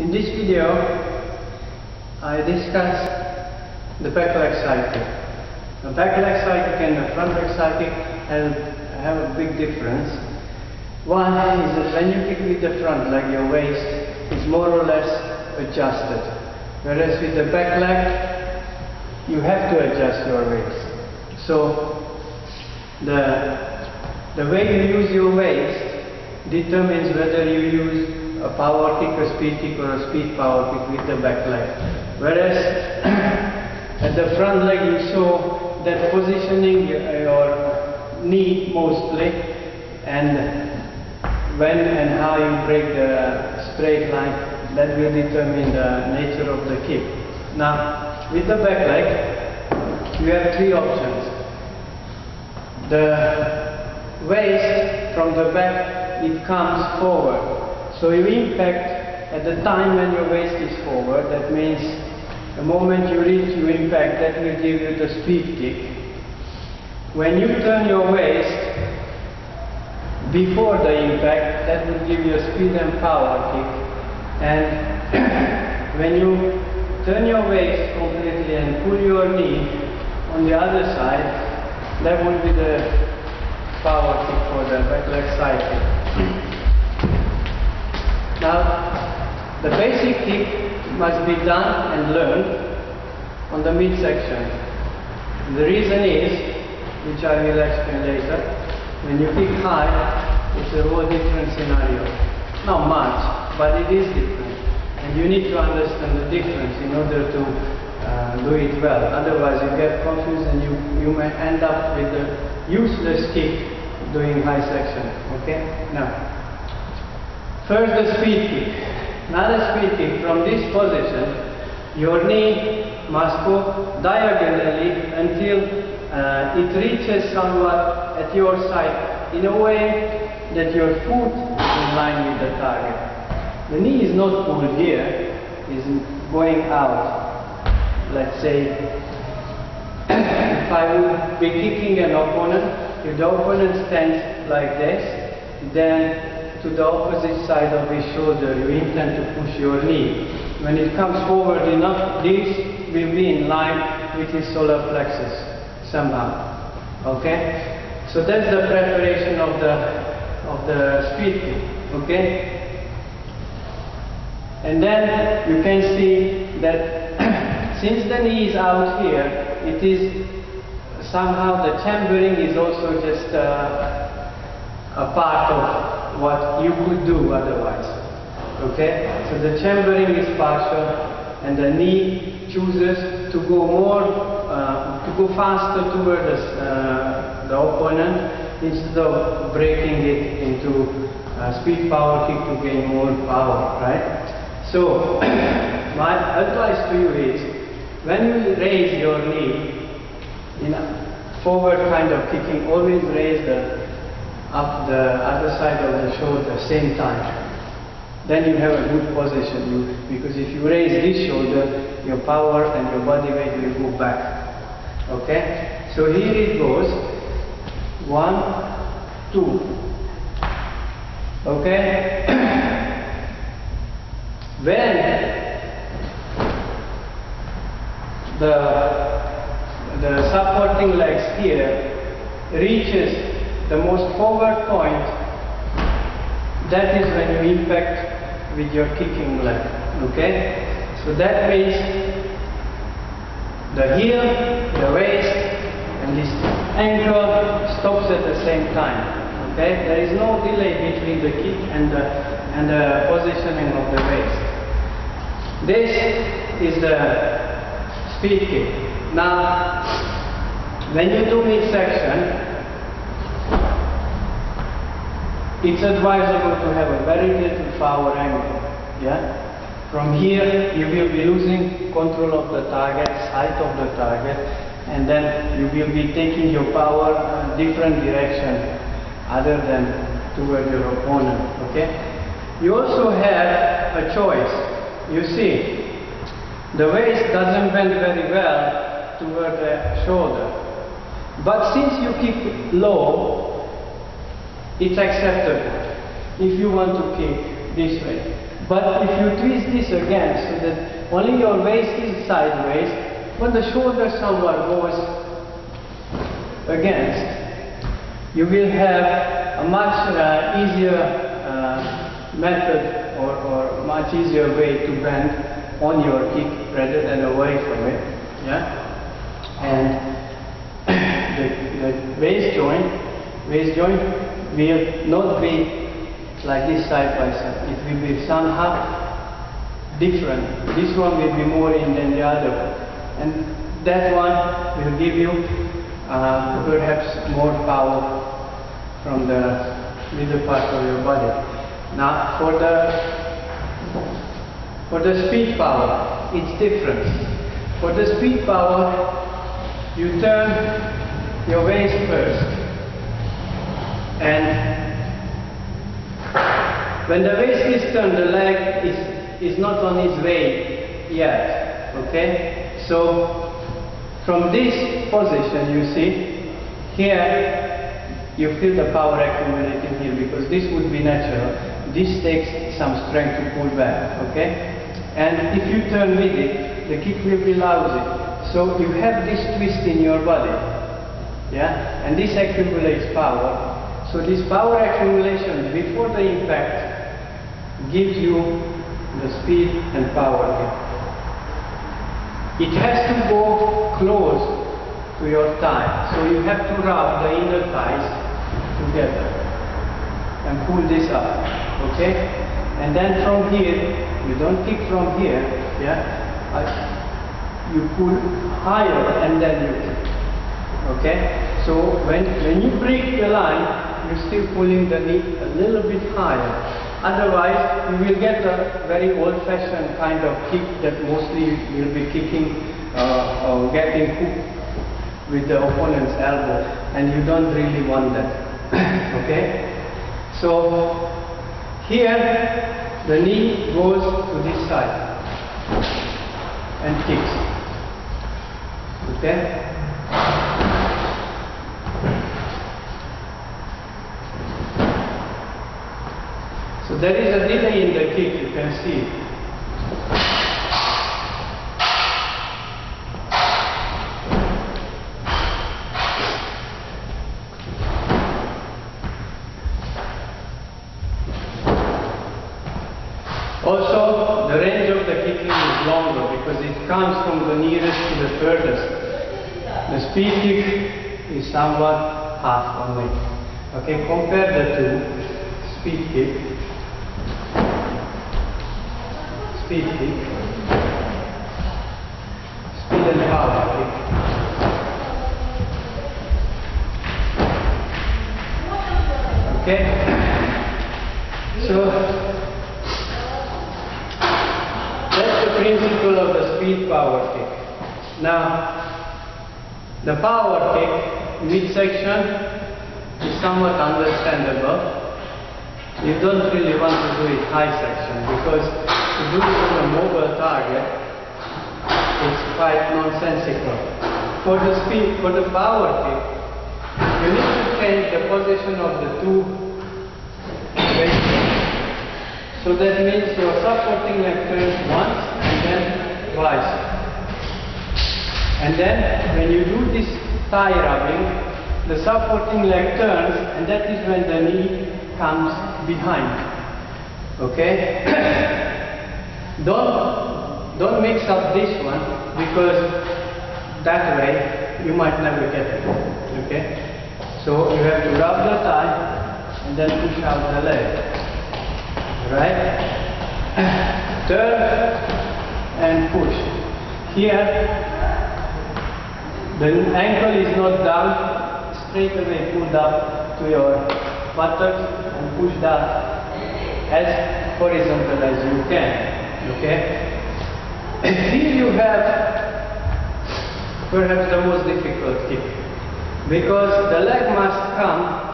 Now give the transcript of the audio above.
In this video, I discuss the back leg cycle. The back leg cycle and the front leg cycle have a big difference. One is that when you kick with the front leg, your waist is more or less adjusted. Whereas with the back leg, you have to adjust your waist. So the way you use your waist determines whether you use a power kick, a speed kick, or a speed power kick with the back leg. Whereas at the front leg you saw that positioning your knee mostly, and when and how you break the straight line, that will determine the nature of the kick. Now with the back leg you have three options. The waist from the back, it comes forward. So you impact at the time when your waist is forward. That means the moment you reach, you impact. That will give you the speed kick. When you turn your waist before the impact, that will give you a speed and power kick. And when you turn your waist completely and pull your knee on the other side, that will be the power kick for the back leg cycle. Now, the basic kick must be done and learned on the midsection. The reason is, which I will explain later, when you kick high, it's a whole different scenario. Not much, but it is different. And you need to understand the difference in order to do it well. Otherwise you get confused and you may end up with a useless kick doing high section. Okay? Now, first the speed kick. Now the speed kick, from this position, your knee must go diagonally until it reaches somewhat at your side in a way that your foot is in line with the target. The knee is not pulled here, is going out. Let's say if I would be kicking an opponent, if the opponent stands like this, then to the opposite side of his shoulder you intend to push your knee. When it comes forward enough, this will be in line with his solar plexus somehow. Okay? So that's the preparation of the speed kick. Okay? And then you can see that since the knee is out here, it is somehow the chambering is also just a part of what you could do otherwise. Okay? So the chambering is partial, and the knee chooses to go more, to go faster toward the opponent instead of breaking it into speed power kick to gain more power, right? So my advice to you is, when you raise your knee in a forward kind of kicking, always raise up the other side of the shoulder same time. Then you have a good position, because if you raise this shoulder, your power and your body weight will go back. Okay? So here it goes. 1, 2. Okay? When the supporting legs here reaches the most forward point, that is when you impact with your kicking leg. Okay? So that means the heel, the waist, and this ankle stops at the same time. Okay? There is no delay between the kick and the positioning of the waist. This is the speed kick. Now, when you do midsection, it's advisable to have a very little power angle. Yeah? From here you will be losing control of the target, sight of the target, and then you will be taking your power in a different direction other than toward your opponent. Okay? You also have a choice. You see, the waist doesn't bend very well toward the shoulder. But since you kick low, it's acceptable if you want to kick this way. But if you twist this again so that only your waist is sideways, when the shoulder somewhat goes against, you will have a much easier method or much easier way to bend on your kick rather than away from it. Yeah? And the waist joint will not be like this side by side. It will be somehow different. This one will be more in than the other one. And that one will give you perhaps more power from the middle part of your body. Now for the speed power, it's different. For the speed power, you turn your waist first. And when the waist is turned, the leg is not on its way yet. Okay? So from this position, you see, here you feel the power accumulating here because this would be natural. This takes some strength to pull back. Okay? And if you turn with it, the kick will be lousy. So you have this twist in your body. Yeah? And this accumulates power. So this power accumulation before the impact gives you the speed and power. It has to go close to your thigh. So you have to rub the inner thighs together and pull this up. Okay? And then from here, you don't kick from here. Yeah? You pull higher and then you kick. Okay? So when you break the line, you're still pulling the knee a little bit higher. Otherwise, you will get a very old-fashioned kind of kick that mostly will be kicking or getting hooked with the opponent's elbow, and you don't really want that. Okay? So here, the knee goes to this side and kicks. Okay? So there is a delay in the kick, you can see. Also, the range of the kicking is longer because it comes from the nearest to the furthest. The speed kick is somewhat half only. Okay, compare the two. Speed kick. Speed kick, speed and power kick. Okay? So, that's the principle of the speed power kick. Now, the power kick, midsection, is somewhat understandable. You don't really want to do it high section because to do it on a mobile target is quite nonsensical. For the power kick, you need to change the position of the two weights. So that means your supporting leg turns once and then twice. And then when you do this thigh rubbing, the supporting leg turns, and that is when the knee comes behind. Okay? Don't mix up this one because that way you might never get it. Okay? So you have to rub the thigh and then push out the leg. Right? Turn and push. Here the ankle is not down, straight away pulled up to your buttocks and push down as horizontal as you can. Okay? And here you have perhaps the most difficult kick, because the leg must come